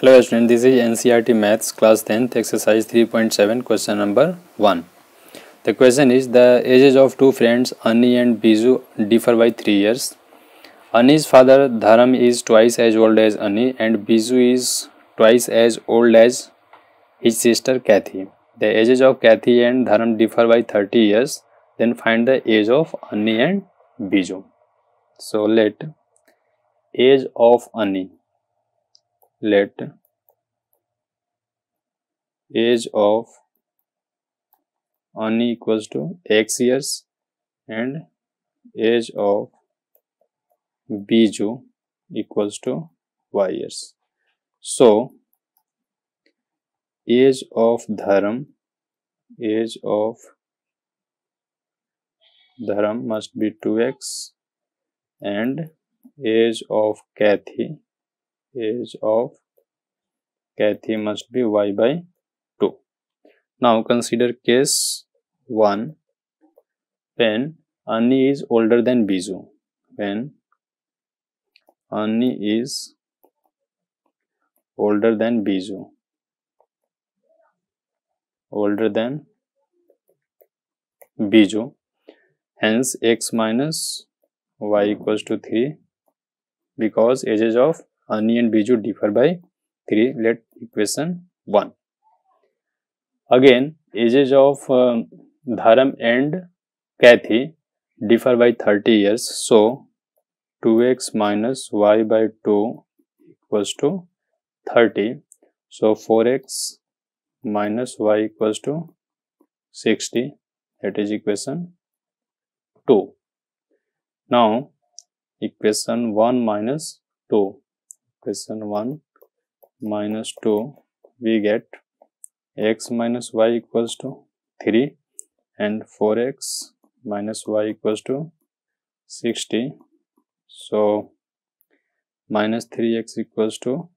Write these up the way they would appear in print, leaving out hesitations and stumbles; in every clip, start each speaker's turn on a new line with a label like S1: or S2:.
S1: Hello student, this is NCERT Maths class 10th exercise 3.7 question number 1. The question is the ages of two friends Ani and Biju differ by 3 years. Ani's father Dharam is twice as old as Ani and Biju is twice as old as his sister Kathy. The ages of Kathy and Dharam differ by 30 years. Then find the age of Ani and Biju. So let age of Ani. Let age of Ani equals to x years and age of Biju equals to y years. So age of Dharam must be 2x and age of Kathy must be y by 2. Now consider case 1 when Ani is older than Biju. When Ani is older than Biju, hence x minus y equals to 3 because ages of Ani and Biju differ by 3. Let equation 1. Again ages of Dharam and Kathy differ by 30 years. So 2x minus y by 2 equals to 30. So 4x minus y equals to 60. That is equation 2. Now equation 1 minus 2. Equation 1 minus 2 we get x minus y equals to 3 and 4x minus y equals to 60. So minus 3x equals to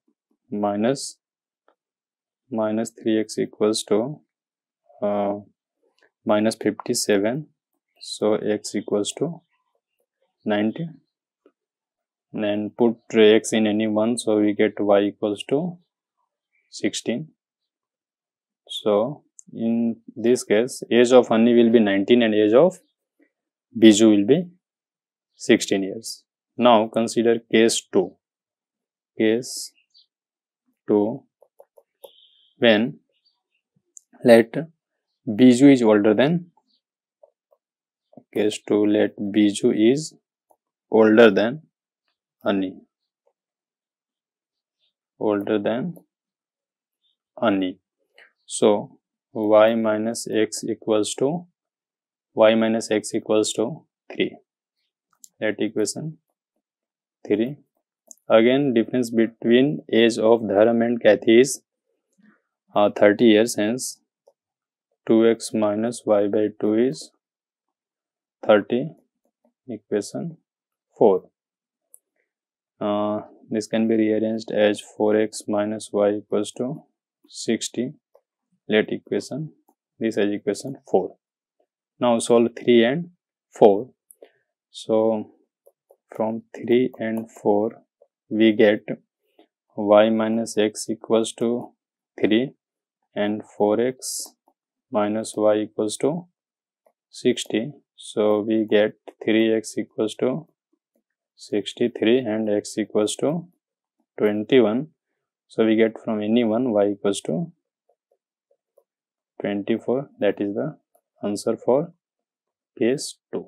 S1: minus 3x equals to minus 57. So x equals to 90. Then put x in any one, so we get y equals to 16. So in this case age of Ani will be 19 and age of Biju will be 16 years. Now consider case 2. Case 2 when let Biju is older than case 2 let Biju is older than Ani. So y minus x equals to 3. Let equation 3. Again difference between age of Dharam and Kathy is 30 years, hence 2x minus y by 2 is 30. Equation 4. This can be rearranged as 4x minus y equals to 60. Let equation this as equation 4. Now solve 3 and 4. So from 3 and 4 we get y minus x equals to 3 and 4x minus y equals to 60. So we get 3x equals to 63 and x equals to 21. So we get from any one y equals to 24. That is the answer for case 2.